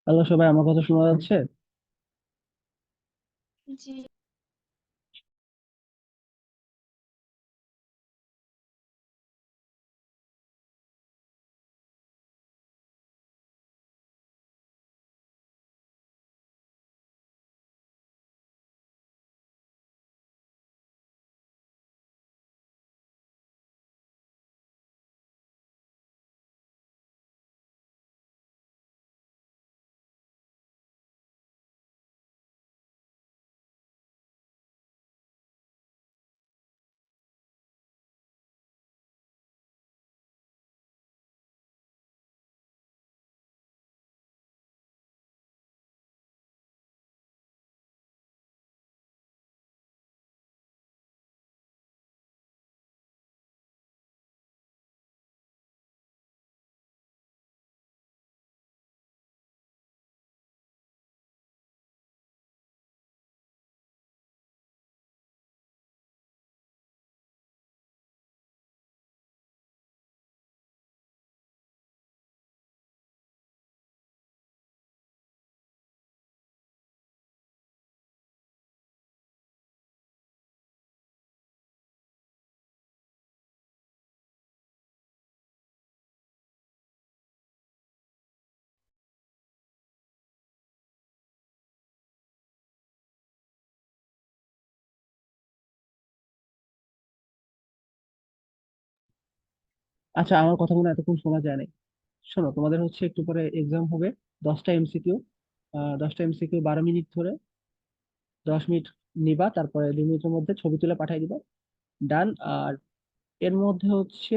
Hello সবাই, আমার কথা শোনা যাচ্ছে? জি। আচ্ছা, আমার কথা মনে হয় এতক্ষণ শোনা যায় নাই। শোনো, তোমাদের হচ্ছে একটু পরে এক্সাম হবে। 10টা এমসিকিউ। 10টা এমসিকিউ 12 মিনিট ধরে। 10 মিনিট নিবা, তারপরে 2 মিনিটের মধ্যে ছবি তুলে পাঠিয়ে দিবা। ডান। আর এর মধ্যে হচ্ছে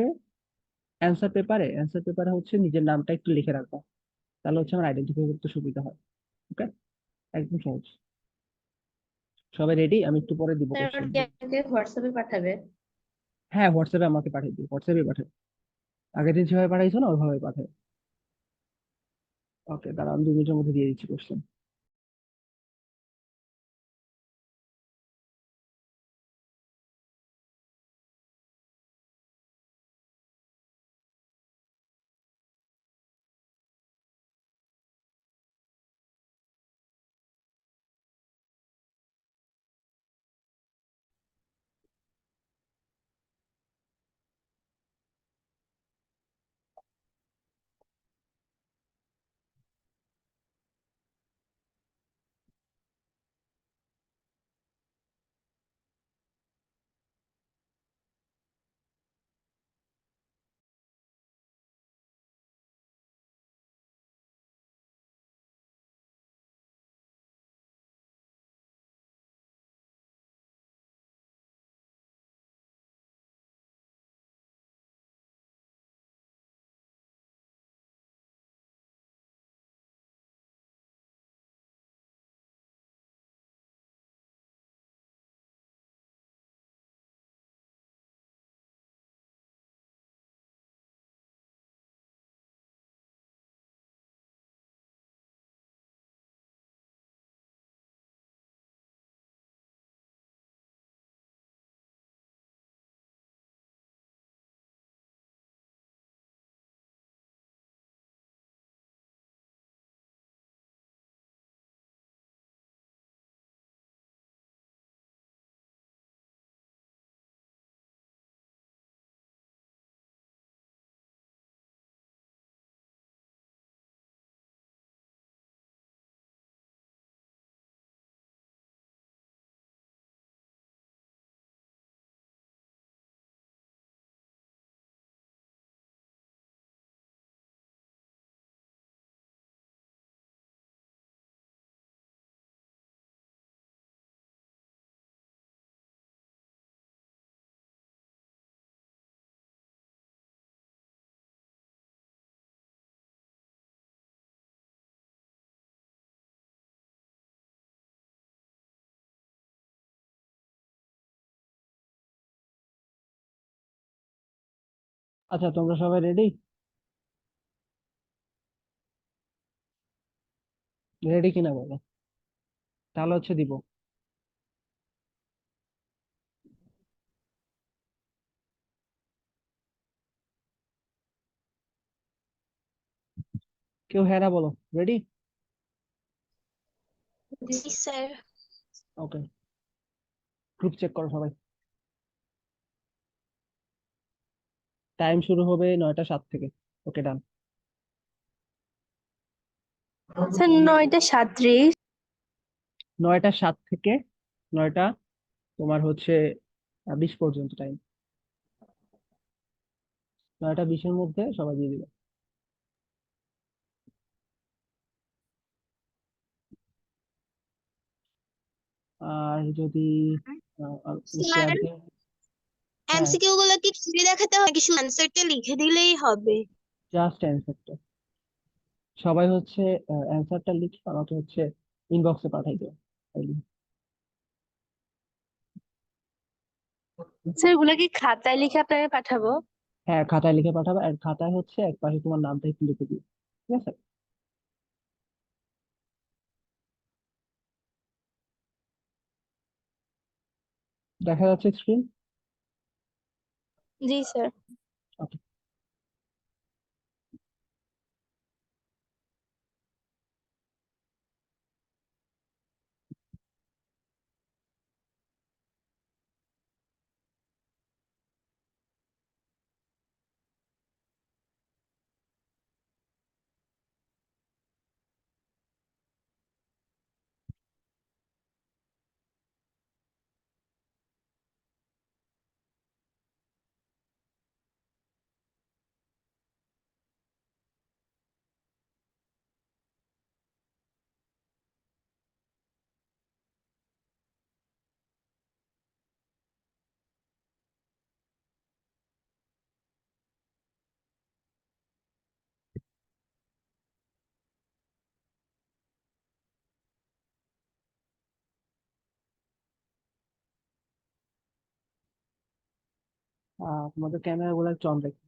অ্যান্সার পেপারে হচ্ছে নিজের নামটা একটু লিখে রাখবা। তাহলে হচ্ছে আমার আইডেন্টিফাই করতে সুবিধা হয়। ওকে। একদম সহজ। সবাই রেডি? আমি একটু পরে দিব স্যার কোশ্চেন। কি আমাকে হোয়াটসঅ্যাপে পাঠাবে? হ্যাঁ, হোয়াটসঅ্যাপে আমাকে পাঠিয়ে দিও, হোয়াটসঅ্যাপে পাঠাও। আগের দিন যেভাবে পাঠাইছো না, ওইভাবে পাঠাও। ওকে, দাঁড়া, আমি 2 মিনিটের মধ্যে দিয়ে দিচ্ছি কোশ্চেন। আচ্ছা, তোমরা সবাই রেডি? রেডি কিনা বলো, তাহলে হচ্ছে দিব। কেউ হ্যাঁ না বলো। রেডি? জি স্যার। ওকে, গ্রুপ চেক করো সবাই। টাইম শুরু হবে 9টা 7 থেকে। ওকে, ডান। স্যার 9টা 37। 9টা 7 থেকে 9টা তোমার হচ্ছে 20 পর্যন্ত টাইম। 9টা 20-এর মধ্যে সবাই দিয়ে দিবে। আর যদি স্যার, শেয়ার দিয়ে, হ্যাঁ, এমসিকিউ গুলো কি ঘুরে দেখাতে হয়, কি শুধু অ্যান্সারটা লিখে দিলেই হবে? জাস্ট অ্যান্সারটা সবাই হচ্ছে অ্যান্সারটা লিখে আমাকে হচ্ছে ইনবক্সে পাঠাই দিও। স্যার এগুলো কি খাতায় লিখে আপনাকে পাঠাবো? হ্যাঁ, খাতায় লিখে পাঠাবে, আর খাতায় হচ্ছে এক পাশে তোমার নামটা একটু লিখে দিও। ঠিক আছে? দেখা যাচ্ছে স্ক্রিন? জি স্যার। তোমাদের ক্যামেরা গুলো একটু অন রাখো।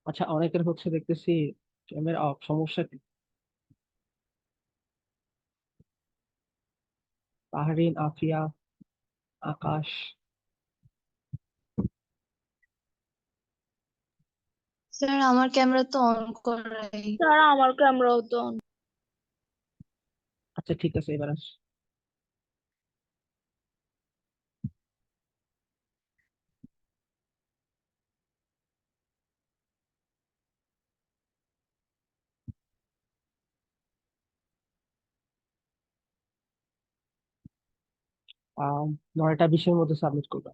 আচ্ছা, অনেকের হচ্ছে দেখতেছি ক্যামেরা অফ, সমস্যা কি? তাহরিন, আফিয়া, আকাশ। স্যার আমার ক্যামেরা তো অন করাই। স্যার আমার ক্যামেরাও তো অন। আচ্ছা, ঠিক আছে, এবার আস। 9টা 20-এর মধ্যে সাবমিট করবে।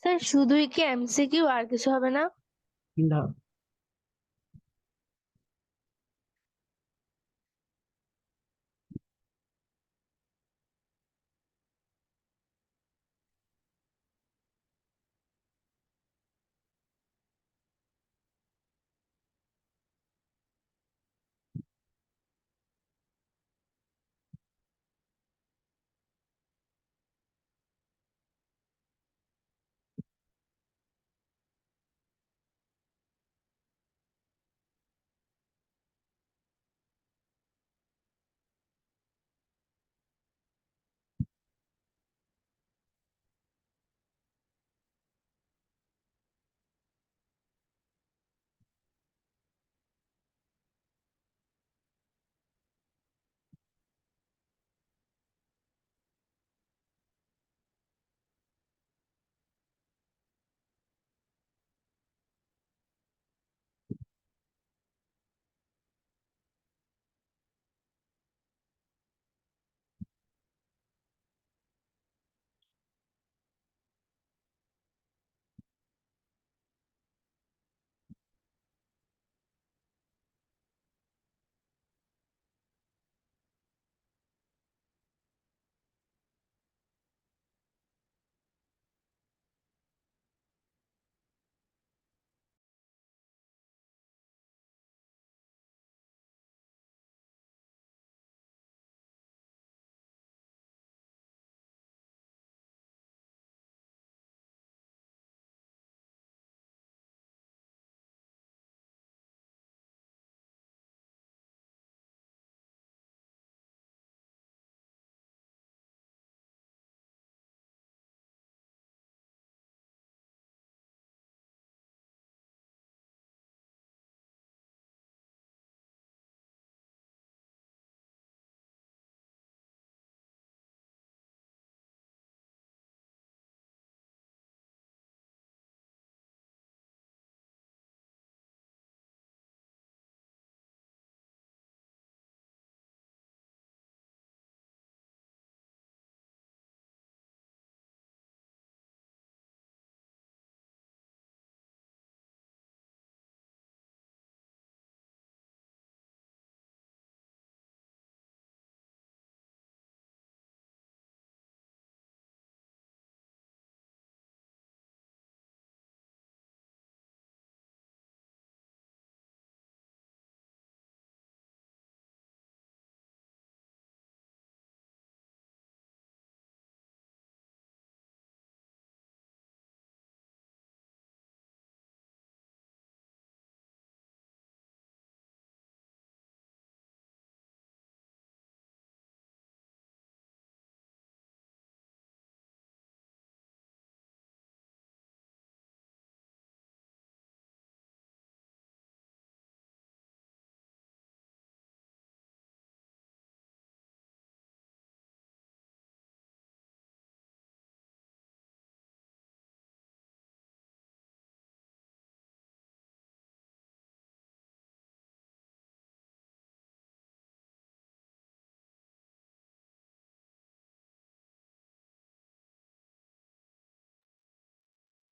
স্যার শুধুই কি এমসিকিউ আর কিছু হবে না? না,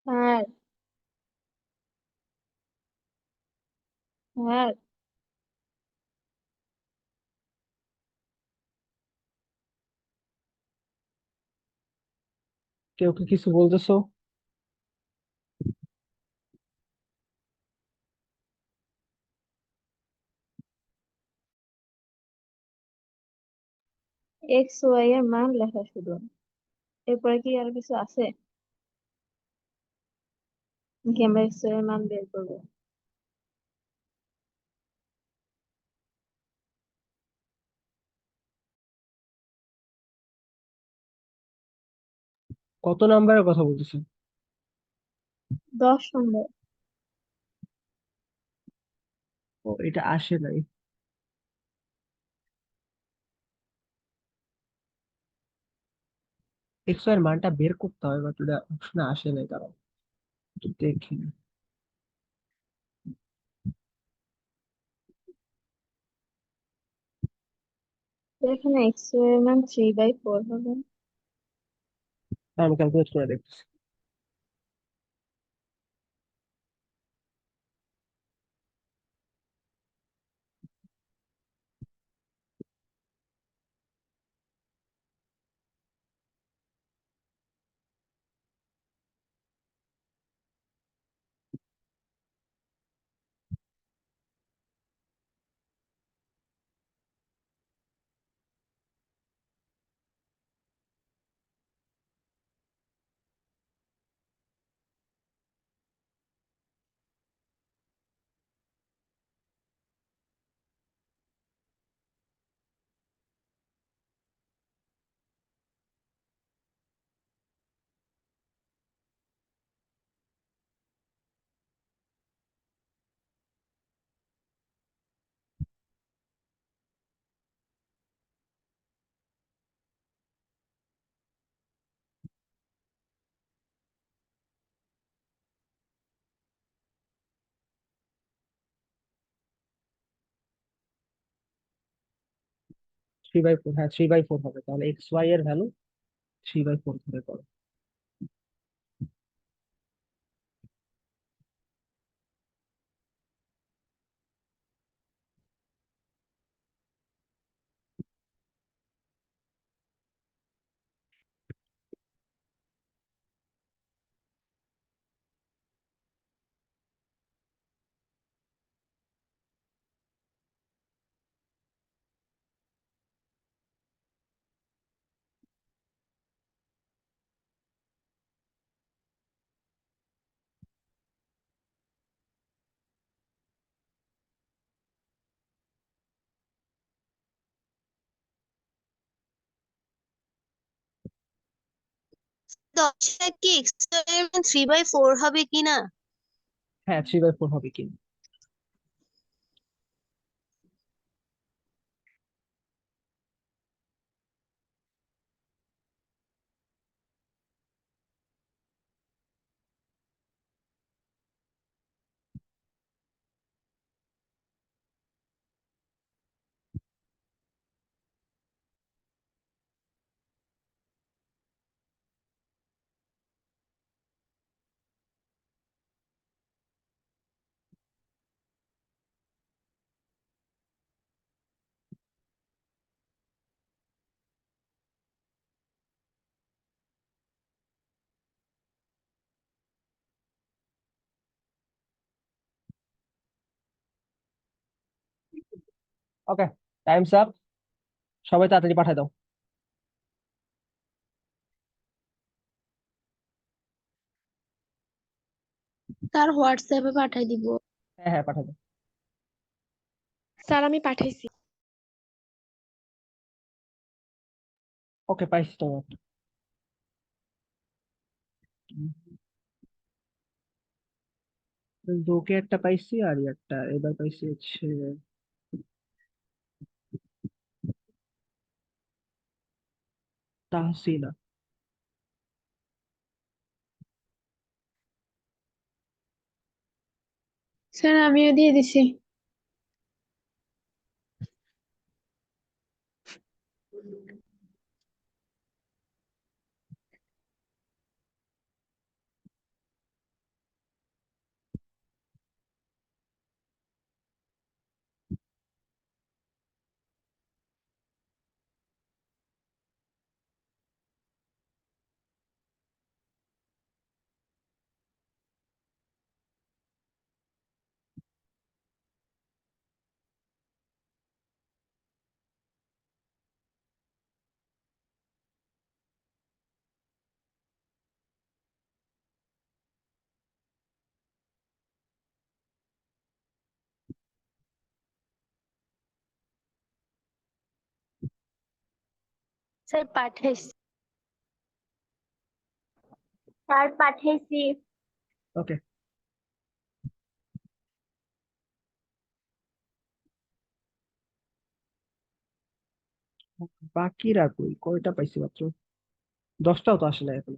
হ্যাঁ, হ্যাঁ। কেউ কি কিছু বলতেছো? এক্স ওয়াই এর মান লেখা শুধু, এরপরে কি আর কিছু আছে নাকি আমরা এক্স ওয়াই এর মান বের করবো? কত নাম্বারের কথা বলতেছো? 10 নম্বর। ও, এটা আসে নাই। এক্স এর মানটা বের করতে হবে, বাট এটা অপশনে আসে নাই, কারণ একটু দেখি। তো এখানে এক্স ওয়াই এর মান 3/4 হবে। আমি ক্যালকুলেট করে দেখতেছি। 3/4, হ্যাঁ 3/4 হবে, তাহলে এক্স ওয়াই এর ভ্যালু 3/4 ধরে করো। দশটা কি এক্সপেরিমেন্ট 3/4 হবে কিনা? হ্যাঁ 3/4 হবে কি। ওকে, টাইমস আপ, সবাই তাড়াতাড়ি পাঠায় দাও। তার হোয়াটসঅ্যাপে পাঠাই দিব। হ্যাঁ হ্যাঁ পাঠায় দাও। স্যার আমি পাঠাইছি। ওকে, পাইছি তোমার। দুকে একটা পাইছি, আর একটা এবার পাইছি হচ্ছে তাহসিনা। স্যার আমিও দিয়ে দিছি। স্যার পাঠাইছি। স্যার পাঠাইছি। ওকে, বাকিরা কই, কয়টা পাইছি মাত্র? 10টাও তো আসলে এখন।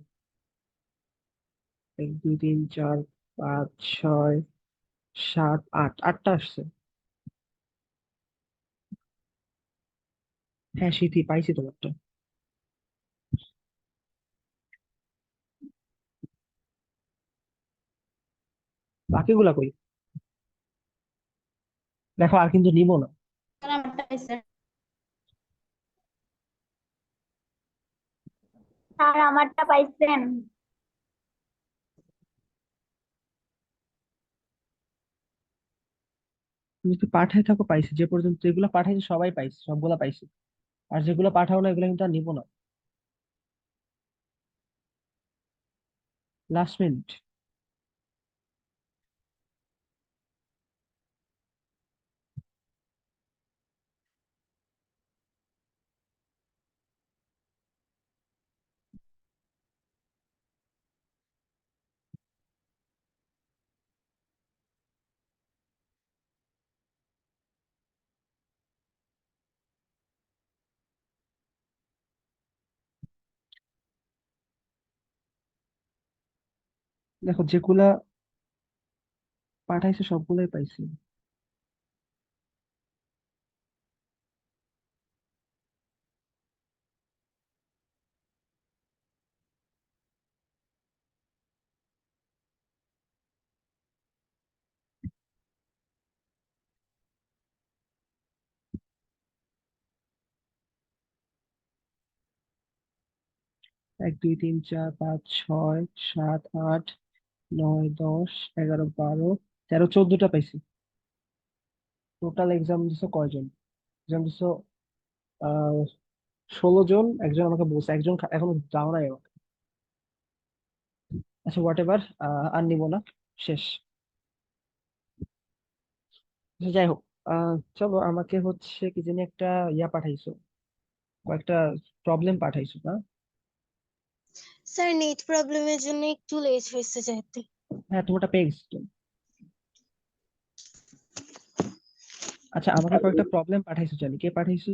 1 2 3 4 5 6 7 8, 8টা আসছে। হ্যাঁ শীতই পাইছি তোমারটা। বাকিগুলা কই? দেখো আর কিন্তু নিবো না। স্যার আমারটা পাইছে। স্যার আমারটা পাইছেন? তুমি যদি পাঠায় থাকো পাইছি, যে পর্যন্ত যেগুলো পাঠাইছি সবাই পাইছি, সবগুলা পাইছি। আর যেগুলো পাঠাও না এগুলো কিন্তু আর নিবো না। Last minute. দেখো যেগুলা পাঠাইছে সবগুলাই পাইছি। 1 2 3 4 5 6 7 8 9 10 11 12 13 14টা পাইছি। টোটাল এক্সাম দিছো কয়জন? এক্সাম দিছো 16 জন। একজন আমাকে বলছে, একজন এখনো যাও নাই আমাকে। আচ্ছা হোয়াট এভার, আর নিব না, শেষ। আচ্ছা, যাই হোক, চলো আমাকে হচ্ছে কি জানি একটা ইয়া পাঠাইছো, কয়েকটা প্রবলেম পাঠাইছো না? স্যার নেট প্রবলেমের জন্য একটু লেট হয়েছে যেতে। হ্যাঁ, তোমারটা পেয়ে গেছি তো। আচ্ছা, আমাকে কয়েকটা প্রবলেম পাঠাইছো, জানি কে পাঠাইছো।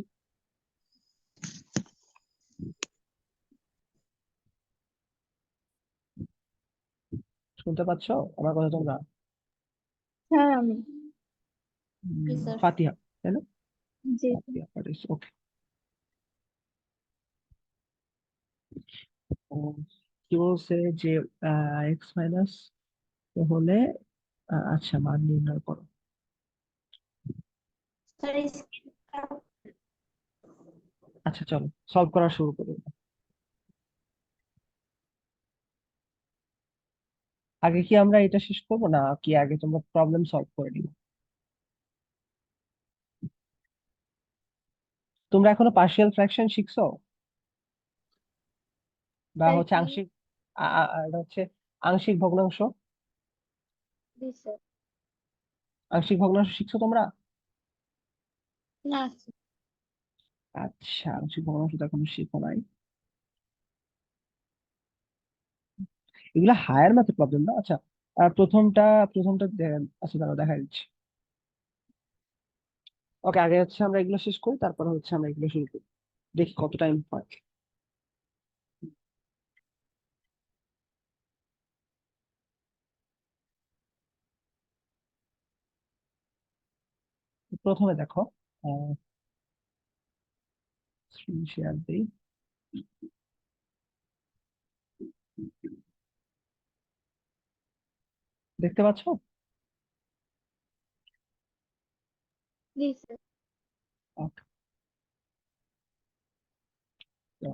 শুনতে পাচ্ছ আমার কথা তোমরা? হ্যাঁ আমি। জি স্যার। ফাতিহা, তাই না? জি স্যার। ফাতিহা পাঠাইছো, ওকে। কি বলছে যে এক্স মাইনাস হলে আচ্ছা মান নির্ণয় করো। স্যার আচ্ছা চলো সলভ করা শুরু করি। আগে কি আমরা এটা শেষ করবো, না কি আগে তোমরা প্রবলেম সলভ করে নিবে? তোমরা এখনো পার্শিয়াল ফ্র্যাকশন শিখছো, বা স্যার হচ্ছে কি? আংশিক, এটা হচ্ছে আংশিক ভগ্নাংশ। জি স্যার। আংশিক ভগ্নাংশ শিখছো তোমরা? না। আচ্ছা, আংশিক ভগ্নাংশ তো এখনো শিখো নাই। এগুলো হায়ার ম্যাথের প্রবলেম না। আচ্ছা, প্রথমটা প্রথমটা আচ্ছা দাঁড়াও দেখা দিচ্ছি। ওকে, আগে হচ্ছে আমরা এগুলো শেষ করি, তারপর হচ্ছে আমরা এগুলো শুরু করি, দেখি কত টাইম হয়। প্রথমে দেখো, স্ক্রিন শেয়ার দিই। দেখতে পাচ্ছো? জি স্যার। Okay, তো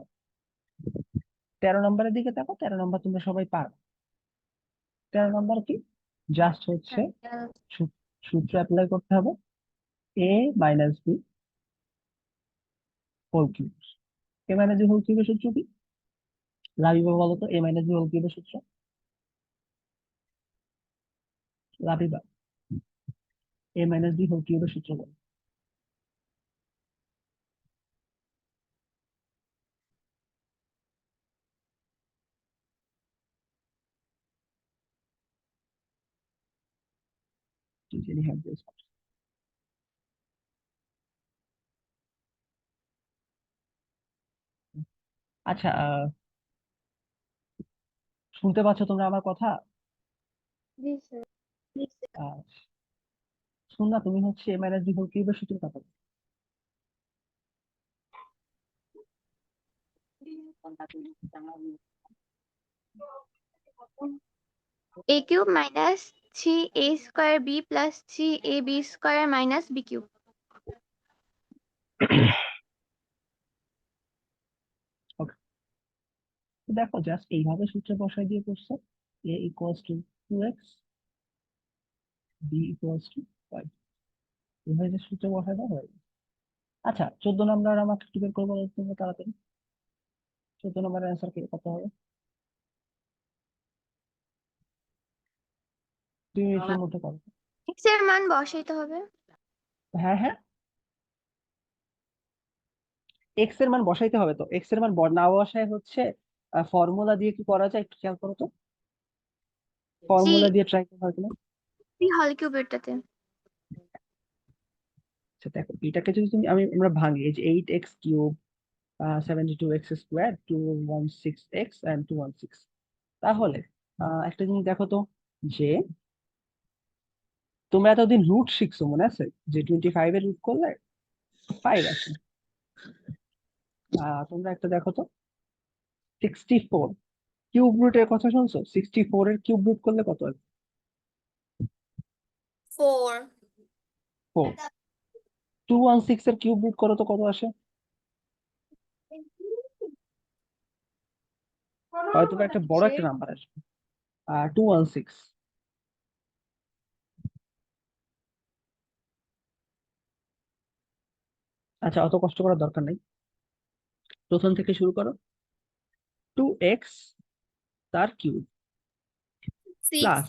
13 নম্বরের দিকে দেখো, 13 নম্বর তোমরা সবাই পারো। 13 নম্বর কি, জাস্ট হচ্ছে সূত্র অ্যাপ্লাই করতে হবে, এ মাইনাস বি হোল কিউব। এ মাইনাস বি হোল কিউবের সূত্র কি? লাভিবা বলো তো, এ মাইনাস বি হোল কিউবের সূত্র। লাভিবা, এ মাইনাস বি হোল কিউবের সূত্র বলো। টিচারই হ্যাভ দিস। আচ্ছা, শুনতে পাচ্ছ তোমরা আমার কথা? জি স্যার। আহ, শুন না, তুমি হচ্ছে এ মাইনাস বি হোল কিউবের সূত্র কথা বলো। a cube minus 3a square b plus 3ab square minus b cube. Okay, দেখো জাস্ট এইভাবে সূত্র বসাই দিয়ে করছো, A equals to 2x, B equals to 5, এইভাবে যে সূত্র বসাই দাও হয়ে গেছে। আচ্ছা, 14 নম্বর আমাকে একটু বের করবো তোমরা তাড়াতাড়ি। 14 নম্বরের অ্যান্সার কি কত হবে? 2 মিনিটের মধ্যে করো। x এর মান বসাইতে হবে। হ্যাঁ হ্যাঁ, এক্স এর মান বসাইতে হবে তো। এক্স এর মান না বসায় হচ্ছে ফর্মুলা দিয়ে কি করা যায় একটু খেয়াল করো তো, জি ফর্মুলা দিয়ে ট্রাই করা হয় কিনা। হল কিউবেরটাতে। আচ্ছা দেখো, এটাকে যদি আমরা ভাঙি, এই যে 8x cube, 72x² 216x and 216, তাহলে একটা জিনিস দেখো তো, যে তোমরা এতদিন রুট শিখছো মনে আছে, যে 25 এর রুট করলে 5 আসে। তোমরা একটা দেখো তো, 64 কিউব রুটের কথা শুনছো? 64 এর কিউব রুট করলে কত আসে? 4 4। 216 এর কিউব রুট করো তো কত আসে? হয়তো বা একটা বড় একটা নাম্বার আসবে 216। আচ্ছা, অত কষ্ট করার দরকার নেই, প্রথম থেকে শুরু করো। 2x তার cube plus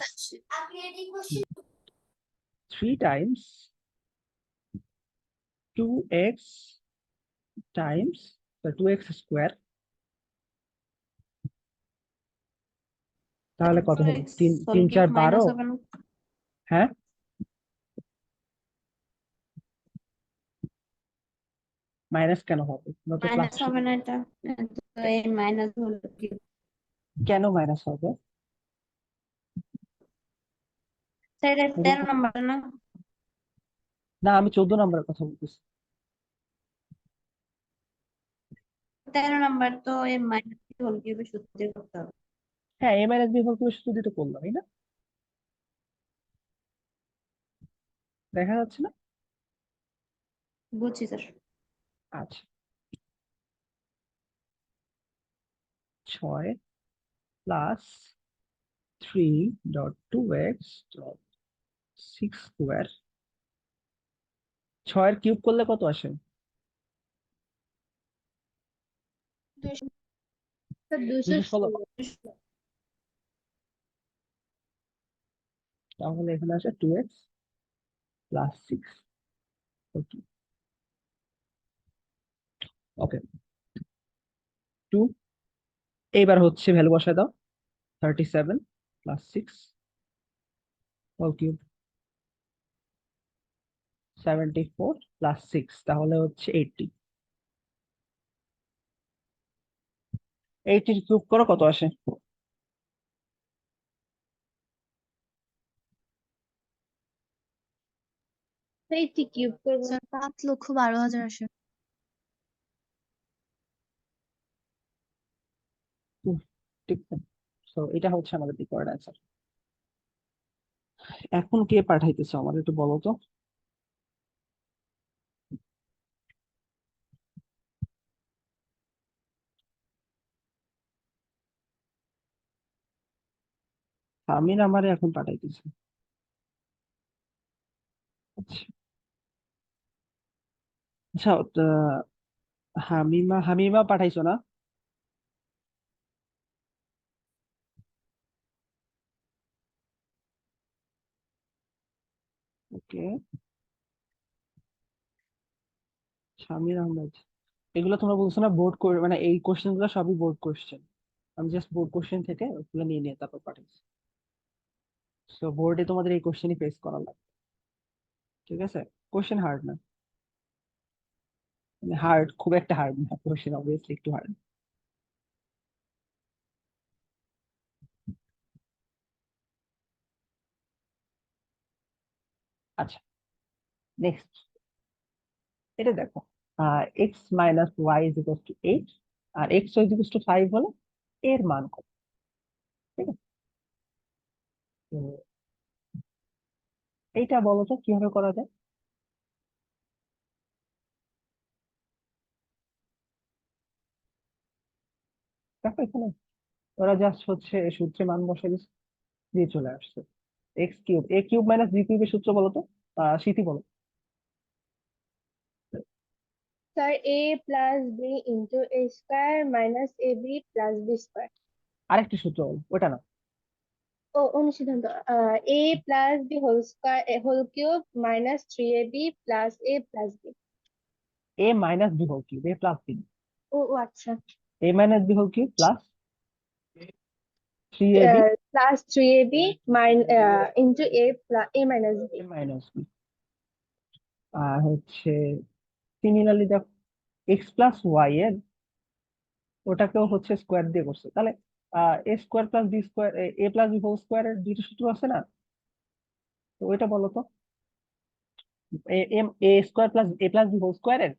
3 Times 2x Times 2x square, তাহলে কত হলো? 3 3 4 12। হ্যাঁ, মাইনাস কেন হবে? আমরা তো প্লাস মাইনাস হবে না এটা, তো এই মাইনাস হলো কি? কেন মাইনাস হবে? স্যার এটা এরকম 13 নাম্বার না? না, আমি 14 নম্বরের কথা বলতেছি। 13 নাম্বার তো এই মাইনাস হল কিভাবে সূত্র দিয়ে করতে হবে? হ্যাঁ, এ মাইনাস বি হোল কিউবের সূত্র দিয়ে তো করলাম, তাই না? দেখা যাচ্ছে না? বুঝছি স্যার। আচ্ছা, 6 প্লাস 3.2x ডট 6 স্কোয়ার, 6 এর কিউব করলে কত আসে? 216। 216। তাহলে এখানে আসে 2x প্লাস 6। ওকে, ওকে, 2। এইবার হচ্ছে ভ্যালু বসায় দাও। 37 প্লাস 6 হোল কিউব, 74 প্লাস 6, তাহলে হচ্ছে 80। 80 কিউব করো, কত আসে? এইটি কিউব করবো। স্যার 5,12,000 আসে। ঠিক আছে, তো এটা হচ্ছে আমাদের রিকোয়ার্ড অ্যান্সার। এখন কে পাঠাইতেছে আমার একটু বলো তো। আমির আমারে এখন পাঠাইতেছে। আচ্ছা, আচ্ছা, হামিমা হামিমা পাঠাইছো না? ওকে, শামির আহমেদ, এগুলো তোমরা বলছো না বোর্ড, মানে এই কোশ্চেন গুলো সবই বোর্ড কোশ্চেন। আমি জাস্ট বোর্ড কোশ্চেন থেকে ওগুলো নিয়ে নিয়ে তারপর পাঠাইছি। তো বোর্ডে তোমাদের এই কোশ্চেনই ফেস করা লাগবে, ঠিক আছে? কোশ্চেন হার্ড না, মানে হার্ড, খুব একটা হার্ড না, কোশ্চেন অবভিয়াসলি একটু হার্ড। আচ্ছা, নেক্সট এটা দেখো, X minus Y is equal to 8 আর X Y is equal to 5 হলে এর মান কত? ঠিক আছে, তো এইটা বলো তো কিভাবে করা যায়। দেখো এখানে ওরা জাস্ট হচ্ছে সূত্রে মান বসে দিচ্ছে, দিয়ে চলে আসছে। X cube, A cube minus B কিউবের সূত্র বলো তো, স্মৃতি বলো। Sir A plus B into A square minus A B plus B square. আরেকটি সূত্র বলো, ওটা না। ও অনুসিদ্ধান্ত, A plus B whole square whole cube minus 3ab plus A plus B. A minus B whole cube, A plus B, ও ও আচ্ছা, A minus B whole cube plus 3ab plus 3ab into A minus B. A minus B. আর হচ্ছে similarly দেখো, x plus Y এর ওটাকেও হচ্ছে square দিয়ে করছে, তাহলে এ square plus B square, A plus B whole স্কোয়ারের দুইটা সূত্র আছে না, তো ওইটা বলো তো। A square plus A plus B whole স্কোয়ারের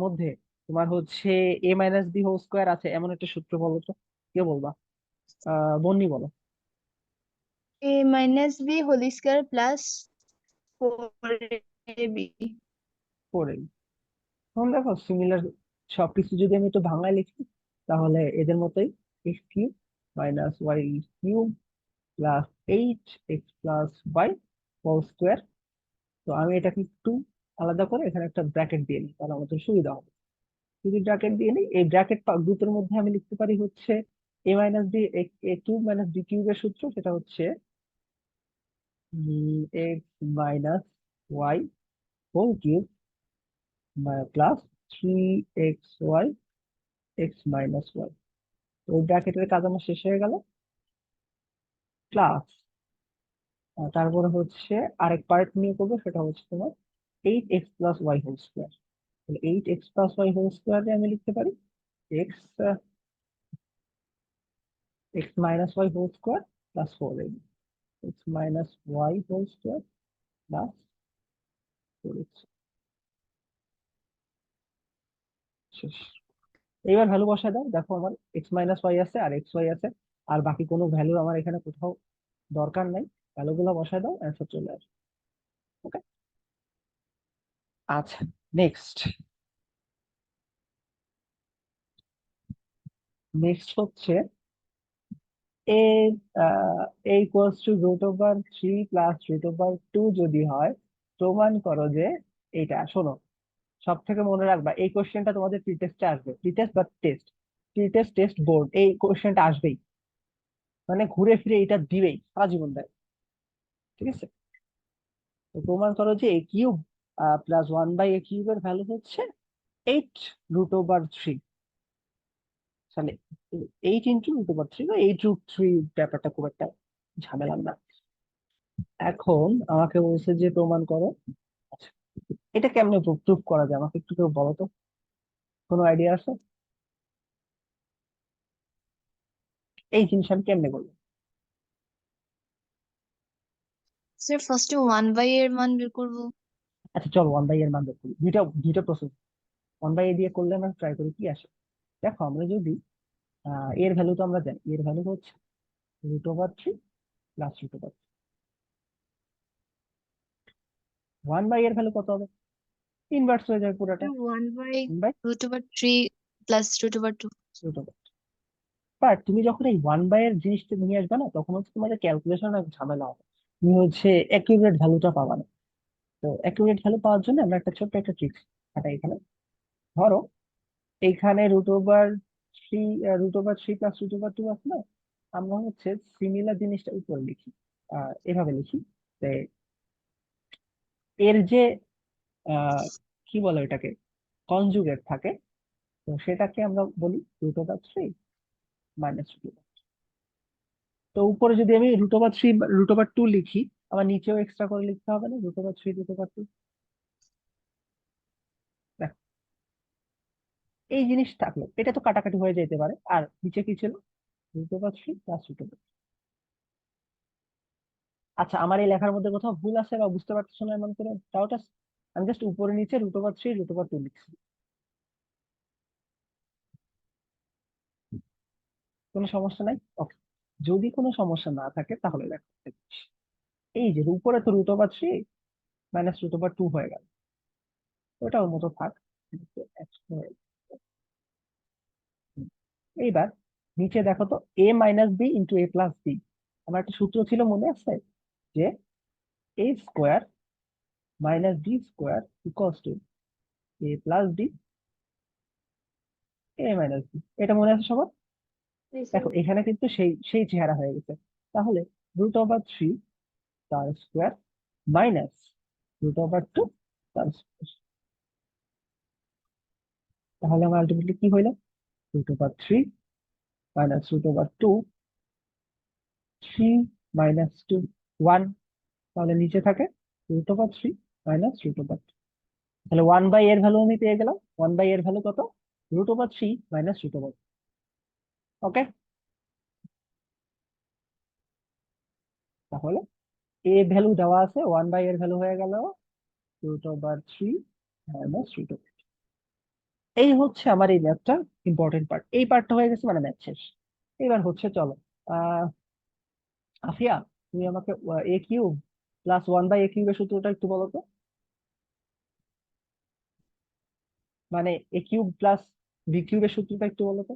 মধ্যে তোমার হচ্ছে A minus B whole square আছে এমন একটা সূত্র বলো তো, কে বলবা? বন্নি বলো। A minus B whole square plus 4ab। পড়ে এখন দেখো সিমিলার সবকিছু যদি আমি একটু ভাঙায় লিখি, তাহলে এদের মতোই X cube minus Y cube plus 8x plus Y whole square. তো আমি এটাকে একটু আলাদা করে এখানে একটা ব্র্যাকেট দিয়ে নিই, তাহলে আমাদের সুবিধা হবে। যদি ব্র্যাকেট দিয়ে নিই, এই ব্র্যাকেট গ্রুপের মধ্যে আমি লিখতে পারি হচ্ছে A minus B A cube minus B কিউবের সূত্র, সেটা হচ্ছে X minus Y whole cube plus 3xy X minus Y. তো ওই ব্র্যাকেটের কাজ আমার শেষ হয়ে গেল। প্লাস তারপরে হচ্ছে আরেক পার্ট নিয়ে করবো, সেটা হচ্ছে তোমার 8x plus Y whole square. তাহলে 8x প্লাস ওয়াই হোল স্কোয়ারে আমি লিখতে পারি X X minus Y whole square plus 4ab, X minus Y whole square plus 4x। শেষ। এইবার ভ্যালু বসায় দাও, দেখো আমার এক্স মাইনাস ওয়াই আছে আর এক্স ওয়াই আছে, আর বাকি কোনো ভ্যালু আমার এখানে কোথাও দরকার নাই। ভ্যালুগুলো বসায় দাও, অ্যান্সার চলে আসবে। ওকে, আচ্ছা নেক্সট। নেক্সট হচ্ছে A A equals to root over 3 plus root over 2 যদি হয়, প্রমাণ করো যে এইটা। শোনো, সব থেকে মনে রাখবা এই কোশ্চেনটা তোমাদের প্রি টেস্টে আসবে, প্রি টেস্ট বা test, pre test test board, এই কোশ্চেনটা আসবেই, মানে ঘুরে ফিরে এটা দিবেই, সারা জীবন দেয়। ঠিক আছে, তো প্রমাণ করো যে এ কিউব প্লাস 1/a কিউবের ভ্যালু হচ্ছে 8√3। তাহলে 8 × √3 বা 8√3, ব্যাপারটা খুব একটা ঝামেলা না। এখন আমাকে বলছে যে প্রমাণ করো। আচ্ছা, এটা কেমনে প্রুফ করা যায় আমাকে একটু কেউ বলো তো, কোনো আইডিয়া আছে? এই জিনিস আমি কেমনে করবো? স্যার ফার্স্টে 1/a এর মান বের করব। আচ্ছা চলো 1/a এর মান বের করি। দুইটা দুইটা প্রসেস, 1/a দিয়ে করলে আমরা ট্রাই করি কি আসে। দেখো আমরা যদি এর ভ্যালু তো আমরা জানি, এর ভ্যালু হচ্ছে √3 প্লাস √3। 1/a এর ভ্যালু কত হবে? ইনভার্স হয়ে যাবে পুরোটা, 1/√3 প্লাস √2। √3। বাট তুমি যখন এই 1/a এর জিনিসটা নিয়ে আসবে না, তখন হচ্ছে তোমাদের ক্যালকুলেশন ঝামেলা হবে, তুমি হচ্ছে অ্যাকিউরেট ভ্যালুটা পাবা না। তো অ্যাকিউরেট ভ্যালু পাওয়ার জন্য আমরা একটা ছোট্ট একটা ট্রিক্স খাটাই এখানে। ধরো এইখানে √3 √3 প্লাস √2 আছে না, আমরা হচ্ছে সিমিলার জিনিসটা উপরে লিখি, এভাবে লিখি যে এর যে আহ, কি বলে এটাকে, কনজুগেট থাকে, তো সেটাকে আমরা বলি √3 মাইনাস √2। তো উপরে যদি আমি √3 √2 লিখি, আমার নিচেও এক্সট্রা করে লিখতে হবে না √3 √2। দেখো এই জিনিস থাকলো, এটা তো কাটাকাটি হয়ে যেতে পারে, আর নিচে কি ছিল √3 প্লাস √2। আচ্ছা আমার এই লেখার মধ্যে কোথাও ভুল আছে বা বুঝতে পারতেছো না এমন করে ডাউট আছে? আমি জাস্ট উপরে নিচে √3 √2 লিখছি, কোনো সমস্যা নাই? ওকে, যদি কোনো সমস্যা না থাকে তাহলে দেখো এই যে উপরে তো √3 মাইনাস √2 হয়ে গেল, ওটা ওর মতো থাক। কিন্তু extra হয়ে গেল। এইবার নিচে দেখো তো a minus B into a plus B, আমার একটা সূত্র ছিল মনে আছে যে a square minus B square equals to a plus B a minus B, এটা মনে আছে সবার? দেখো এখানে কিন্তু সেই সেই চেহারা হয়ে গেছে। তাহলে √3 তার স্কোয়ার মাইনাস √2 তার স্কোয়ার, তাহলে আমার আলটিমেটলি কি হইলো √3 মাইনাস √2, 3 মাইনাস 2, 1। তাহলে নিচে থাকে √3 মাইনাস √2। তাহলে 1/a এর ভ্যালু আমি পেয়ে গেলাম। 1/a এর ভ্যালু কত? √3 মাইনাস √2। ওকে, তাহলে a ভ্যালু দেওয়া আছে, 1/a এর ভ্যালু হয়ে গেল √3 মাইনাস √2। এই হচ্ছে আমার এই ম্যাথটা ইম্পর্টেন্ট পার্ট, এই পার্টটা হয়ে গেছে মানে ম্যাথ শেষ। এবার হচ্ছে চলো আহ আফিয়া, তুমি আমাকে a কিউব প্লাস 1/a কিউবের সূত্রটা একটু বলো তো, মানে a কিউব প্লাস বি কিউবের সূত্রটা একটু বলো তো।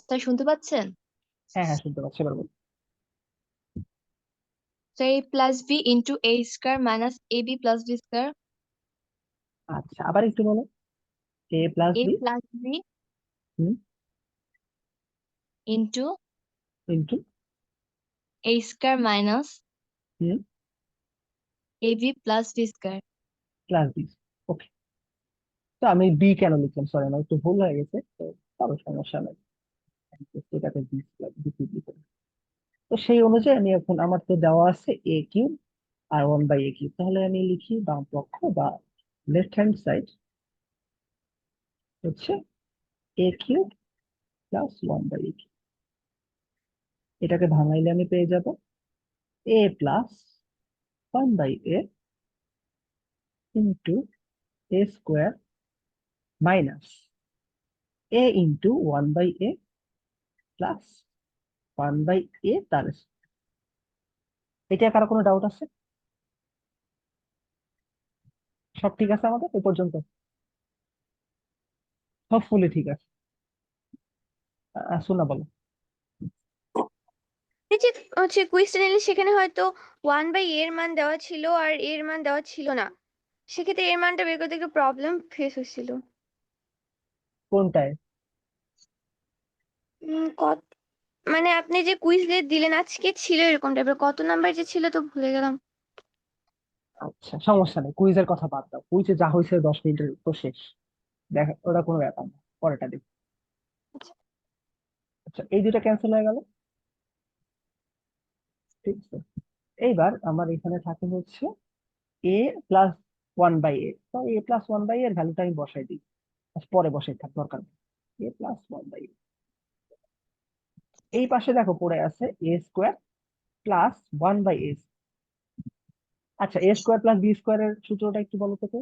স্যার শুনতে পাচ্ছেন? হ্যাঁ হ্যাঁ, শুনতে পাচ্ছি, এবার বলুন। So a plus b into a square minus ab plus b square. আচ্ছা, আবার একটু বলো। A plus A B plus b into into a square minus hmm ab plus b square. Plus B. Okay, তো আমি B কেন লিখলাম, sorry আমার একটু ভুল হয়ে গেছে, তো কারো সমস্যা নেই। এটাতে বি লিখলাম। তো সেই অনুযায়ী আমি এখন, আমার তো দেওয়া আছে এ কিউব আর 1/a কিউব, তাহলে আমি লিখি বাম পক্ষ বা লেফট হ্যান্ড সাইড হচ্ছে এ কিউব প্লাস 1/a কিউব। এটাকে ভাঙাইলে আমি পেয়ে যাব এ plus 1/a into A square minus A into 1/a plus 1/a তার square। এটা কারো কোনো ডাউট আছে? সব ঠিক আছে আমাদের এ পর্যন্ত? হোপফুলি ঠিক আছে। শোনা বলো। এই যে হচ্ছে কুইজটা নিলে সেখানে হয়তো 1/a এর মান দেওয়া ছিল আর a এর মান দেওয়া ছিল না, সেক্ষেত্রে এর মানটা বের করতে একটু প্রবলেম ফেস হচ্ছিল। কোনটায়? কত, মানে আপনি যে কুইজ দিলেন আজকে ছিল এরকম টাইপের, কত নাম্বার যে ছিল তো ভুলে গেলাম। আচ্ছা, সমস্যা নেই, কুইজের কথা বাদ দাও, কুইজে যা হয়েছে 10 মিনিটের তো শেষ, দেখা ওটা কোনো ব্যাপার না, পরেরটা দেখি। আচ্ছা, এই দুটা ক্যান্সেল হয়ে গেল, ঠিক আছে। এইবার আমার এখানে থাকে হচ্ছে এ প্লাস 1/a, তো এ প্লাস 1/a এর ভ্যালুটা আমি বসাই দিই, পরে বসাই থাক, দরকার নেই। এ প্লাস 1/a, এই পাশে দেখো পড়ে আছে এ স্কোয়ার প্লাস 1/a। আচ্ছা, এ স্কোয়ার প্লাস বি স্কোয়ারের সূত্রটা একটু বলো তো তো।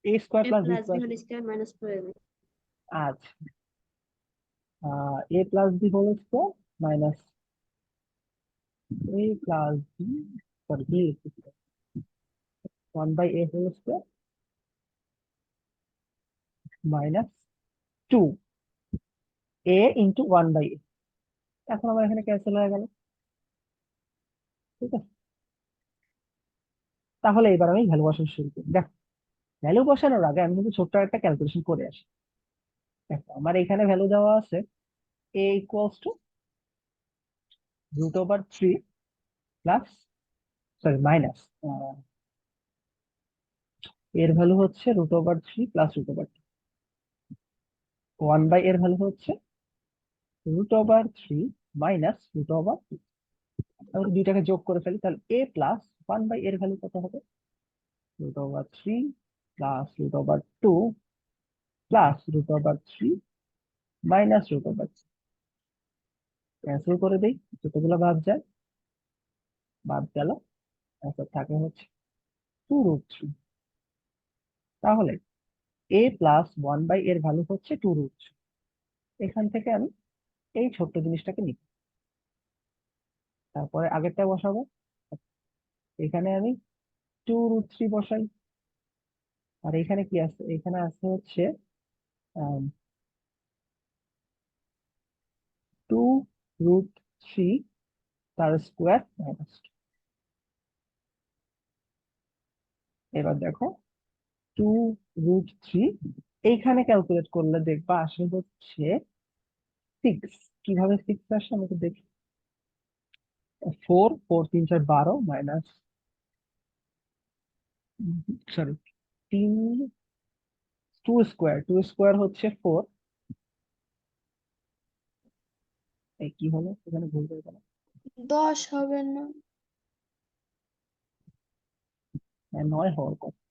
A square A plus B plus B square. Whole square minus 4ab। আচ্ছা, A plus B whole square minus A plus B, sorry B, 1/a whole square minus 2 A into 1/a। এখন আমার এখানে ক্যান্সেল হয়ে গেল, ঠিক আছে। তাহলে এবার আমি ভ্যালু বসানো শুরু করি। দেখ, ভ্যালু বসানোর আগে আমি কিন্তু ছোট্ট একটা ক্যালকুলেশন করে আসি। দেখো, আমার এখানে ভ্যালু দেওয়া আছে A equals to √3 plus, sorry minus, এর ভ্যালু হচ্ছে √3 প্লাস √2। 1/, এর ভ্যালু হচ্ছে √3 মাইনাস √2। আমরা দুইটাকে যোগ করে ফেলি, তাহলে এ প্লাস 1/, এর ভ্যালু কত হবে? √3 প্লাস √2 প্লাস √3 মাইনাস √3। ক্যান্সেল করে দেই, যতগুলো বাদ যায় বাদ গেল, অ্যান্সার থাকে হচ্ছে 2√3। তাহলে এ প্লাস 1/, এর ভ্যালু হচ্ছে 2√3। এখান থেকে আমি এই ছোট্ট জিনিসটাকে নিই, তারপরে আগেরটা বসাবো। এখানে আমি 2√3 বসাই, আর এখানে কি আছে? এখানে আছে হচ্ছে 2√3 তার স্কোয়ার মাইনাস। এবার দেখো 2√3 এইখানে ক্যালকুলেট করলে দেখবা আসে হচ্ছে 6। কিভাবে 6 আসে আমি তো দেখি, 4 4 3 4 12 মাইনাস, সরি 3, 2 স্কোয়ার হচ্ছে 4। এই কি হলো এখানে, ভুল হয়ে গেল। 10 হবে না? 9 হওয়ার কথা।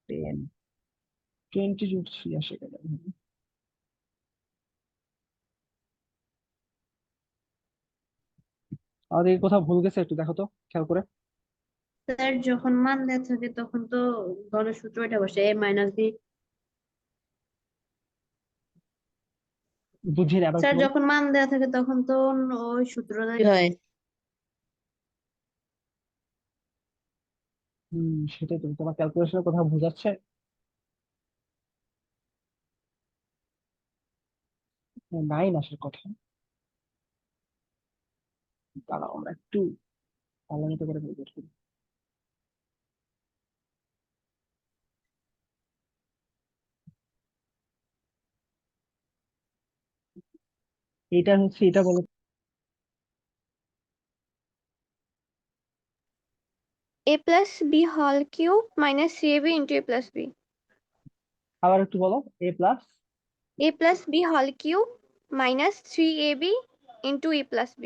টেন 20√3 আসে গেল। আমাদের এই কোথাও ভুল গেছে, একটু দেখো তো খেয়াল করে। স্যার যখন মান দেওয়া থাকে তখন তো গণের সূত্র এটা বসে a মাইনাস বি। বুঝিনি, আবার স্যার একটু বলো। যখন মান দেওয়া থাকে তখন তো ওই সূত্রটাই হয়। সেটাই তো, তোমার ক্যালকুলেশনের কোথাও বোঝাচ্ছে? নাই আসার কথা। দাঁড়াও আমরা একটু ভালো মতো করে calculate করি। এটা হচ্ছে, এটা বলো। a plus b whole cube minus 3ab into a plus b. আবার একটু বলো। a plus a plus b whole cube minus 3ab into a plus b.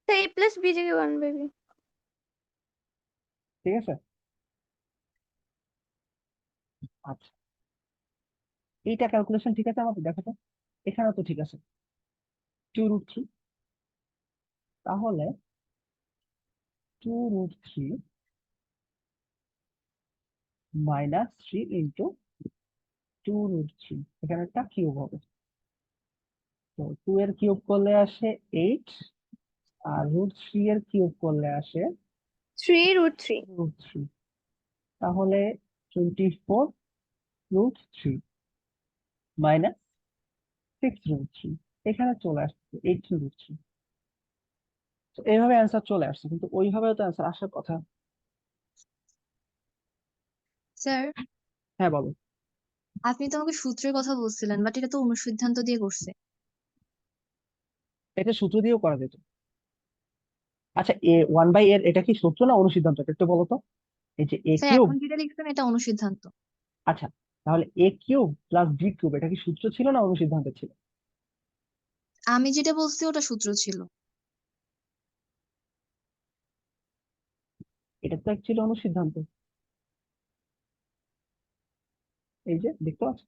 তো a plus b জায়গায় 1 by b. ঠিক আছে। আচ্ছা, এইটা ক্যালকুলেশন ঠিক আছে আমাদের, দেখো তো এখানে তো ঠিক আছে 2√3। তাহলে 2√3 মাইনাস 3 ইন্টু 2√3, এখানে একটা কিউব হবে। তো 2 এর কিউব করলে আসে 8, আর √3 এর কিউব করলে আসে 3√3. √3। তাহলে 24√3 মাইনাস 6√3, এখানে চলে আসছে 18√3। তো এইভাবে অ্যান্সার চলে আসছে, কিন্তু ওইভাবে তো অ্যান্সার আসার কথা। স্যার, হ্যাঁ বলো। আপনি তো আমাকে সূত্রের কথা বলছিলেন, বাট এটা তো অনুসিদ্ধান্ত দিয়ে করছে। এটা সূত্র দিয়েও করা যেত। আচ্ছা, এ 1 বাই এর এটা কি সূত্র না অনুসিদ্ধান্ত, এটা একটু বলো তো। এই যে এ স্যার, কিউব, এখন যেটা লিখছেন এটা অনুসিদ্ধান্ত। আচ্ছা তাহলে এ কিউব প্লাস বি কিউব এটা কি সূত্র ছিল না অনুসিদ্ধান্ত ছিল? আমি যেটা বলছি ওটা সূত্র ছিল। এটা তো অ্যাকচুয়ালি অনুসিদ্ধান্ত। এই যে দেখতে পাচ্ছ।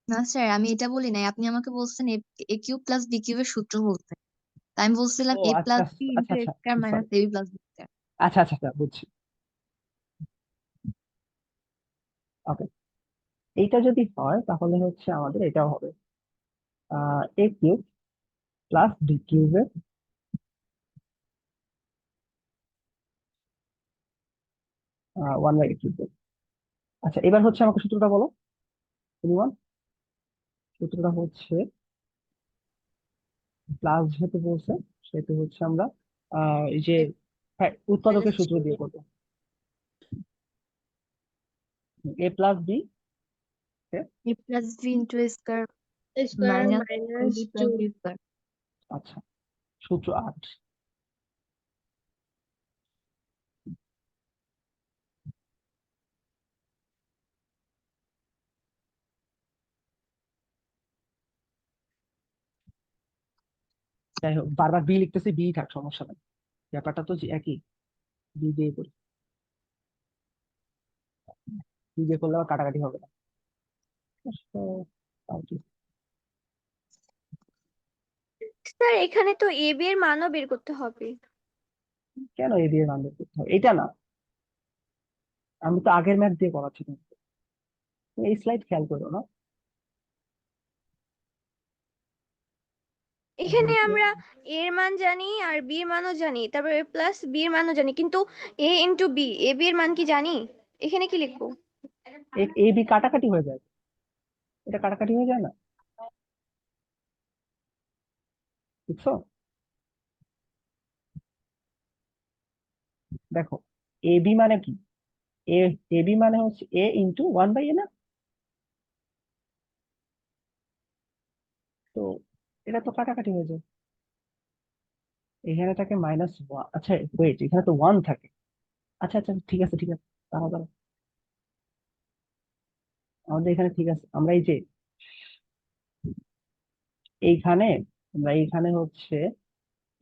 না স্যার, আমি এটা বলি নাই, আপনি আমাকে বলছেন এ কিউব প্লাস বি কিউবের সূত্র বলতে। তাই আমি বলছিলাম ও এ আচ্ছা প্লাস বি আচ্ছা ইন্টু এ আচ্ছা, square sorry. Minus AB plus B square. আচ্ছা আচ্ছা আচ্ছা, বুঝছি। ওকে, এইটা যদি হয় তাহলে হচ্ছে আমাদের এটাও হবে এ কিউব প্লাস বি কিউবের 1/a কিউব। আচ্ছা, এবার হচ্ছে আমাকে সূত্রটা বলো এনিওয়ান। সূত্রটা হচ্ছে প্লাস যেহেতু বলছে, সেহেতু হচ্ছে আমরা এই যে, হ্যাঁ, উৎপাদকের সূত্র দিয়ে করবো। A plus B, A plus B into A square square minus minus AB 2 plus B square. আচ্ছা, সূত্র 8। যাই হোক, বারবার বি লিখতেছি, বি থাক, সমস্যা নেই, ব্যাপারটা তো যে একই। বি দিয়ে করি, বি দিয়ে করলে আবার কাটাকাটি হবে না। তো তাও কি? স্যার এখানে তো a b এর মানও বের করতে হবে। কেন এ দিয়ে মান বের করতে হবে? এটা না, আমি তো আগের ম্যাথ দিয়ে করাচ্ছি তোমাকে। তুমি এই স্লাইড খেয়াল করো না। এখানে আমরা a এর মান জানি আর b এর মানও জানি, তারপর a প্লাস b এর মানও জানি, কিন্তু a into b, a b এর মান কি জানি? এখানে কি লিখবো? এ বি কাটাকাটি হয়ে যায়, এটা কাটাকাটি হয়ে যায় না, বুঝছো? দেখো, এ বি মানে কি? এ এ বি মানে হচ্ছে এ ইন্টু 1/a না? তো এটা তো কাটাকাটি হয়ে যায়, এখানে থাকে -1। আচ্ছা ওয়েট, এখানে তো 1 থাকে। আচ্ছা আচ্ছা, ঠিক আছে ঠিক আছে, দাঁড়াও দাঁড়াও, আমাদের এখানে ঠিক আছে। আমরা এই যে এইখানে, আমরা এইখানে হচ্ছে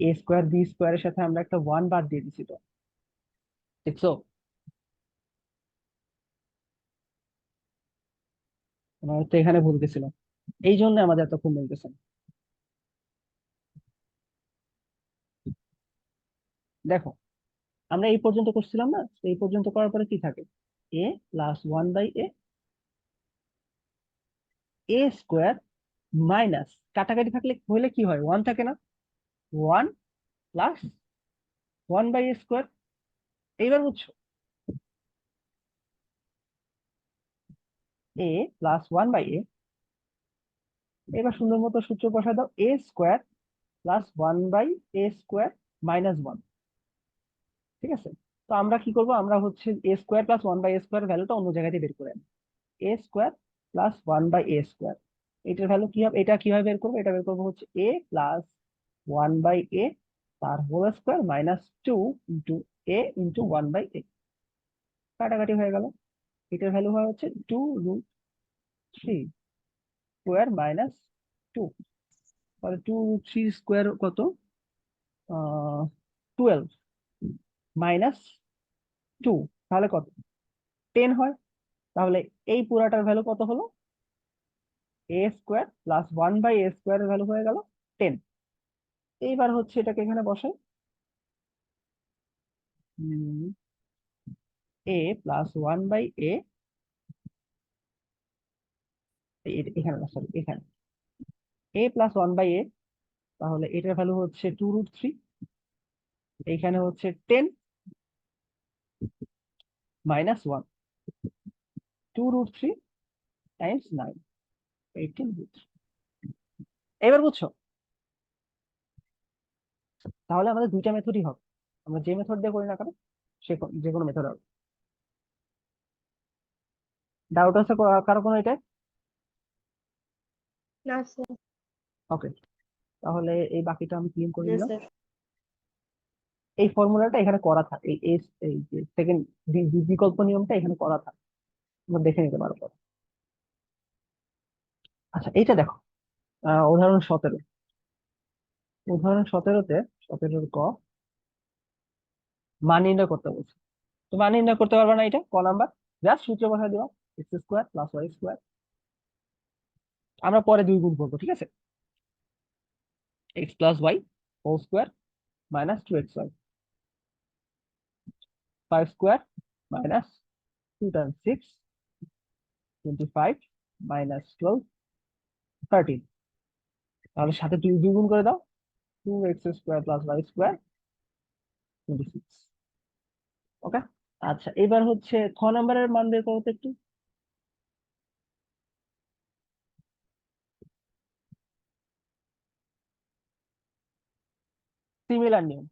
এ স্কোয়ার বি স্কোয়ারের সাথে আমরা একটা 1 বাদ দিয়ে দিছি, তো দেখছো? আমার তো এখানে ভুল গেছিল, এই জন্য আমাদের এতক্ষণ মিলতেছে না। দেখো, আমরা এই পর্যন্ত করছিলাম না, তো এই পর্যন্ত করার পরে কি থাকে, এ প্লাস 1/a এ স্কোয়ার মাইনাস, কাটাকাটি থাকলে হইলে কি হয়, 1 থাকে না, 1 প্লাস 1/a স্কোয়ার। এইবার বুঝছো, এ প্লাস 1/a, এবার সুন্দর মতো সূত্র বসায় দাও, এ স্কোয়ার প্লাস 1/a স্কোয়ার -1। ঠিক আছে, তো আমরা কি করব, আমরা হচ্ছে এ স্কোয়ার প্লাস 1/a স্কোয়ার ভ্যালুটা অন্য জায়গায় বের করে আনি, এ স্কোয়ার প্লাস 1/a স্কোয়ার। এটার ভ্যালু কি হবে, এটা কিভাবে বের করবো, এটা বের করবো হচ্ছে এ প্লাস 1/a তার হোল স্কোয়ার -2 ইন্টু এ ইন্টু 1/a, কাটাকাটি হয়ে গেল। এটার ভ্যালু হয় হচ্ছে 2√3 স্কোয়ার -2, তাহলে 2√3 স্কোয়ার কত, 12 -2, তাহলে কত, 10 হয়। তাহলে এই পুরাটার ভ্যালু কত হলো, এ স্কোয়ার প্লাস 1/a স্কোয়ারের ভ্যালু হয়ে গেল 10। এইবার হচ্ছে এটাকে এখানে বসাই, এ প্লাস 1/a, এখানে না, সরি এখানে, এ প্লাস 1/a, তাহলে এটার ভ্যালু হচ্ছে 2√3, এইখানে হচ্ছে 10 -1, 2√3 টাইমস 9, 18√3। এবার বুঝছো, তাহলে আমাদের দুইটা মেথডই হবে, আমরা যে মেথড দিয়ে করি না কেন, সে যে কোনো মেথড হবে। ডাউট আছে কারো কোনো এটা? না স্যার। ওকে, তাহলে এই বাকিটা আমি ক্লিন করে না নিলাম। স্যার। এই ফর্মুলাটা এখানে করা থাকে, এই যে সেকেন্ড বিকল্প নিয়মটা এখানে করা থাকে, তোমরা দেখে নিতে পারো পরে। আচ্ছা, এইটা দেখো, উদাহরণ 17, উদাহরণ 17-তে 17-এর ক, মান নির্ণয় করতে বলছে। তো মান নির্ণয় করতে পারবে না, এটা ক নাম্বার, জাস্ট সূত্র বসায় দিবা, x square plus y square, আমরা পরে 2 গুণ করবো, ঠিক আছে, x plus Y whole square -2xy, 5 square -2 times 6 25 -12 13, তাহলে সাথে 2 গুণ করে দাও, 2x square plus y square 26। Okay, আচ্ছা এবার হচ্ছে খ নাম্বারের মান বের করো তো একটু। সিমিলার নিয়ম,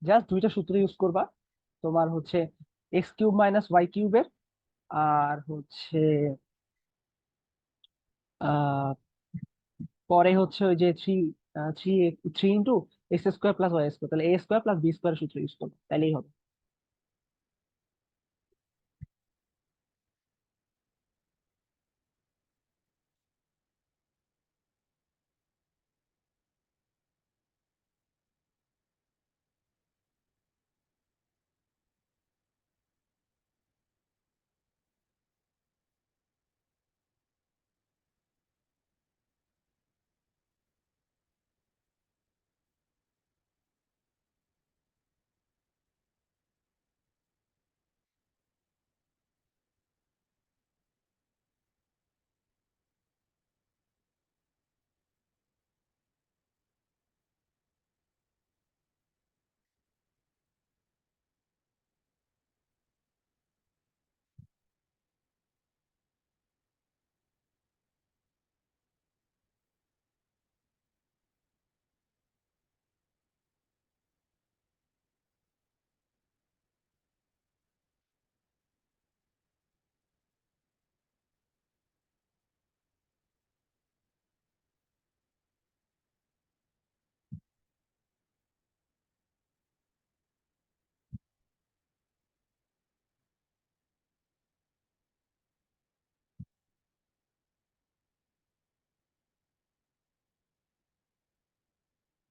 জাস্ট দুইটা সূত্র ইউজ করবা, তোমার হচ্ছে এক্স কিউব মাইনাস ওয়াই কিউবের, আর হচ্ছে আহ পরে হচ্ছে ওই যে three three three into x square plus y square, তাহলে এ স্কোয়ার প্লাস বি স্কোয়ার সূত্র ইউজ করবো, তাহলেই হবে।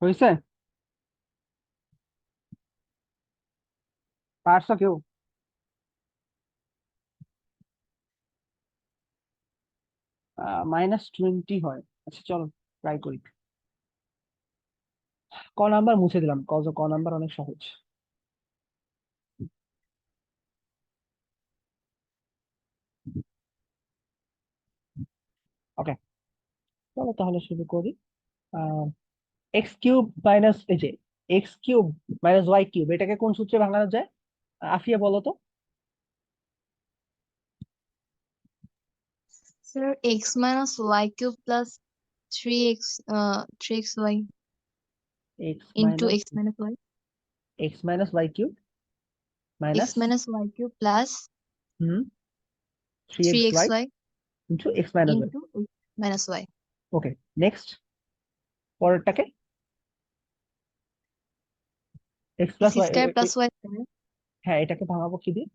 হয়েছে? পারছো কেউ? -20 হয়। আচ্ছা চলো ট্রাই করি। ক নাম্বার মুছে দিলাম, কজ ক নাম্বার অনেক সহজ। ওকে, চলো তাহলে শুরু করি। এক্স কিউব মাইনাস, এই যে X cube minus Y cube, এটাকে কোন সূত্রে ভাঙানো যায়? আফিয়া বলো তো। Sir X minus Y cube plus 3xy X into minus Y cube X minus minus Y cube plus hmm 3xy 3xy into X minus Y. Into minus Y okay, next পরেরটাকে X plus x Y. Square plus Y square. হ্যাঁ, এটাকে ভাঙাবো কি দিয়ে?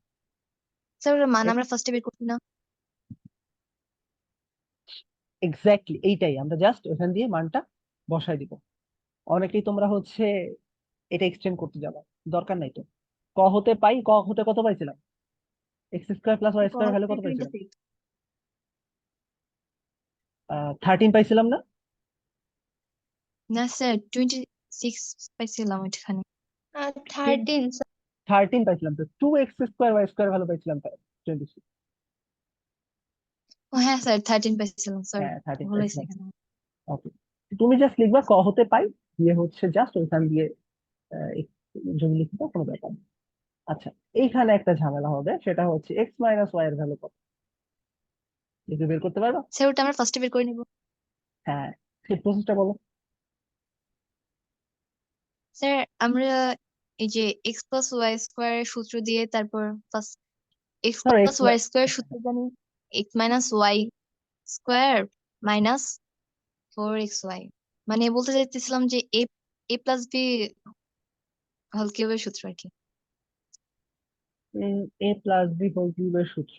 Sir ওটার মান আমরা ফার্স্টে বের করছি না? এক্স্যাক্টলি এইটাই, আমরা জাস্ট ওখান দিয়ে মানটা বসাই দিব। অনেকেই তোমরা হচ্ছে এটা এক্সটেন্ড করতে যাবে, দরকার নাই তো। ক হতে কত পাইছিলাম? X square plus y square value কত পাইছিলাম? 26। 13 পাইছিলাম না? না স্যার 26 পাইছিলাম ওইখানে। 13 13 পাইছিলাম তো, 2x square Y square value পাইছিলাম 26। ও হ্যাঁ স্যার 13 পাইছিলাম, সরি হ্যাঁ 13 ভুল হয়েছে পাইছিলাম। এখানে। ওকে, তুমি জাস্ট লিখবা ক হতে পাই, দিয়ে হচ্ছে জাস্ট ওইখান দিয়ে যদি লিখবা কোনো ব্যাপার না। আচ্ছা, এইখানে একটা ঝামেলা হবে, সেটা হচ্ছে এক্স মাইনাস ওয়াই এর ভ্যালু কত, এটা বের করতে পারবা? স্যার ওটা আমরা ফার্স্টে বের করে নিব। হ্যাঁ, সেই প্রসেসটা বলো। স্যার আমরা এই যে এক্স প্লাস ওয়াই স্কোয়ারের সূত্র দিয়ে তারপর ফার্স্ট এক্স ধরো প্লাস এক্স, ওয়াই স্কোয়ার সূত্র জানি x minus y square minus 4xy, মানে বলতে চাইতেছিলাম যে a a plus B whole কিউবের সূত্র আর কি। এ প্লাস বি হোল কিউবের সূত্র।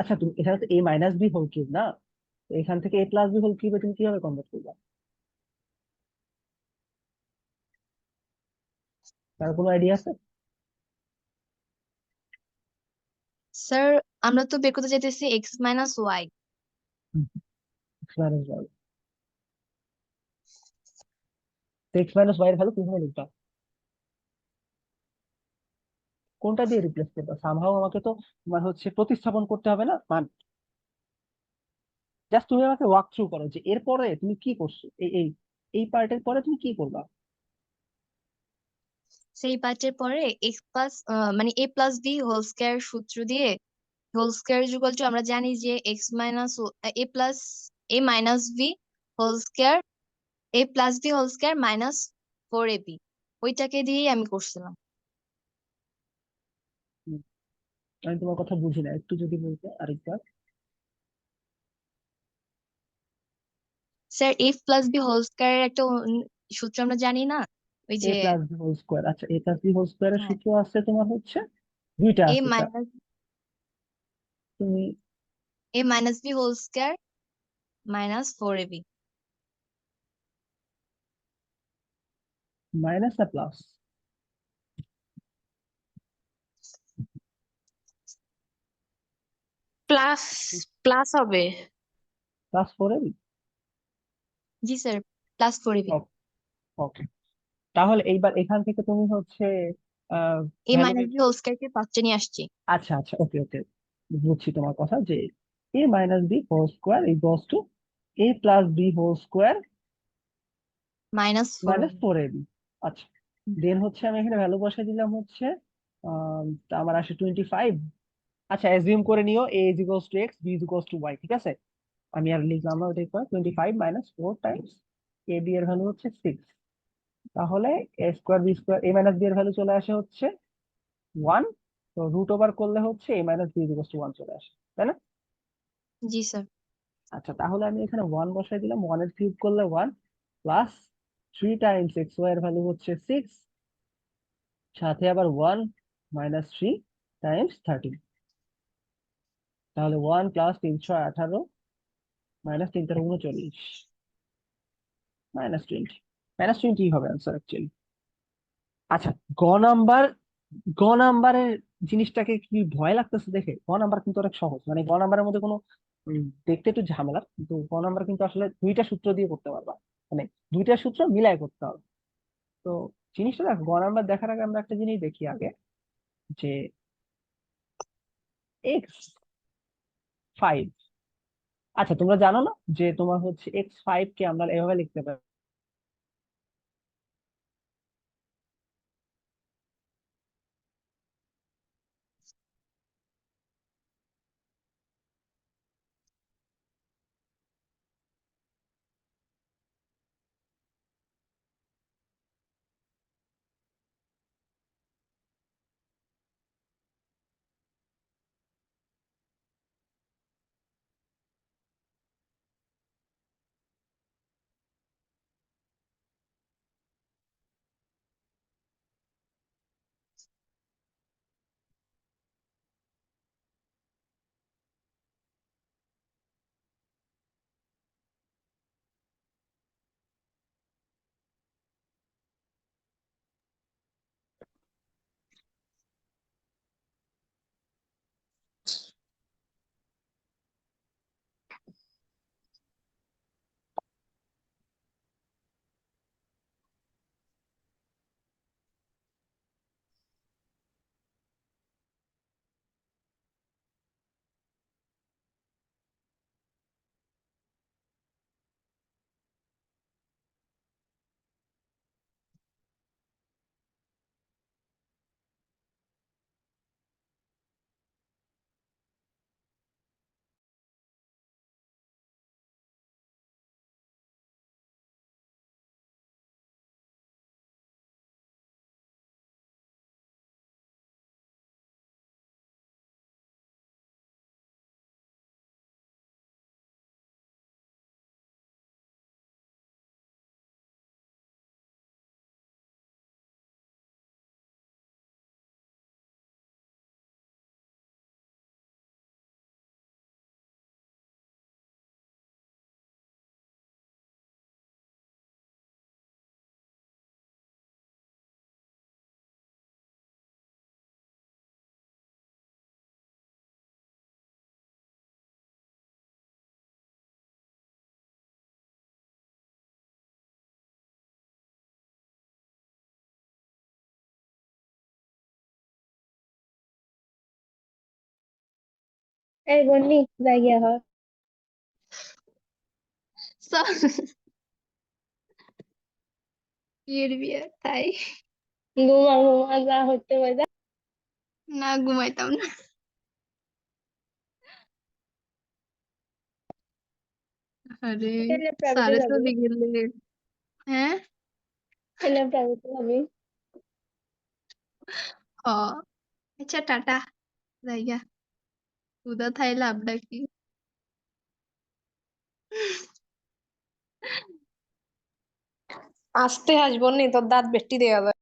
আচ্ছা, তুমি এখানে তো এ মাইনাস বি হোল কিউব না, তো এখান থেকে এ প্লাস বি হোল কিউবে তুমি কিভাবে কনভার্ট করবে? তার কোনো আইডিয়া আছে? স্যার আমরা তো বের করতে চাইতেছি x minus y. X minus y, x minus y এর ভ্যালু কিভাবে লিখবা? কোনটা দিয়ে রিপ্লেস করবা? সামহাও আমাকে তো মানে হচ্ছে প্রতিস্থাপন করতে হবে না মান। জাস্ট তুমি আমাকে ওয়াক থ্রু করো যে এরপরে তুমি কি করছো, এই পার্টের পরে তুমি কি করবা। সেই পার্টের পরে এক্স প্লাস মানে A plus B whole square সূত্র দিয়ে হোল স্কয়ার ইকুয়াল টু আমরা জানি যে X minus A plus A minus B whole square A plus B whole square minus 4ab, ওইটাকে দিয়েই আমি করছিলাম। হুম, আমি তোমার কথা বুঝি না, একটু যদি বলতে আরেকবার। Sir F plus B whole স্কয়ারের একটা সূত্র আমরা জানি না, ওই এ যে প্লাস বি হোল স্কোয়ার, আচ্ছা এ প্লাস বি হোল স্কোয়ারের হ্যাঁ সূত্র আছে তোমার হচ্ছে দুইটা এ আছে তা মাইনাস তুমি B whole square minus 4ab। Minus না প্লাস? প্লাস প্লাস হবে। Plus 4ab। জি স্যার প্লাস 4ab। ওকে, তাহলে এইবার এখান থেকে তুমি হচ্ছে A value, minus B whole square কে ফার্স্টে নিয়ে আসছি। আচ্ছা আচ্ছা, ওকে ওকে, বুঝছি তোমার কথা যে A minus B whole square equals to A plus B whole square minus 4ab। Minus 4ab। আচ্ছা, দেন হচ্ছে আমি এখানে ভ্যালু বসাই দিলাম হচ্ছে তা আমার আসে 25। আচ্ছা, অ্যাজিউম করে নিও A is equals to X, B is equals to Y, ঠিক আছে? আমি আর লিখলাম না, ওটাই 25 মাইনাস 4 টাইমস এ বি এর ভ্যালু হচ্ছে 6। তাহলে এ square B square A minus B এর ভ্যালু চলে আসে হচ্ছে 1। তো রুট ওভার করলে হচ্ছে A minus B is equals to 1 চলে আসে, তাই না? জি স্যার। আচ্ছা, তাহলে আমি এখানে 1 বসাই দিলাম, 1 এর কিউব করলে 1 প্লাস 3 টাইমস এক্স ওয়াই এর ভ্যালু হচ্ছে 6, সাথে আবার 1 মাইনাস 3 টাইমস 13। তাহলে 1 প্লাস 318 মাইনাস 3 39 মাইনাস 20। -20 হবে অ্যান্সার অ্যাকচুয়ালি। আচ্ছা, গ নাম্বার, গ নাম্বারের জিনিসটাকে কি ভয় লাগতেছে দেখে? গ নাম্বার কিন্তু অনেক সহজ, মানে গ নাম্বারের মধ্যে কোনো দেখতে একটু ঝামেলা, কিন্তু গ নাম্বার কিন্তু আসলে দুইটা সূত্র দিয়ে করতে পারবা, মানে দুইটা সূত্র মিলাই করতে হবে। তো জিনিসটা দেখো, গ নাম্বার দেখার আগে আমরা একটা জিনিস দেখি আগে, যে x5, আচ্ছা তোমরা জানো না যে তোমার হচ্ছে x5 কে আমরা এভাবে লিখতে পারি, এই বন্নি জায়গা হয় বিয়ের বিয়ে তাই ঘুমা ঘুমা যা হতে পারে যা। না, ঘুমাইতাম না। আরে তাহলে প্রাইভেটে স্যারের যাবি, সাথে গেলে। হ্যাঁ। তাহলে প্রাইভেটে যাবি। হ। আচ্ছা, টাটা। জায়গা উদা থাই লাভটা কি? আস্তে হাসবো নি, তোর দাঁত বেশি দেওয়া যায়।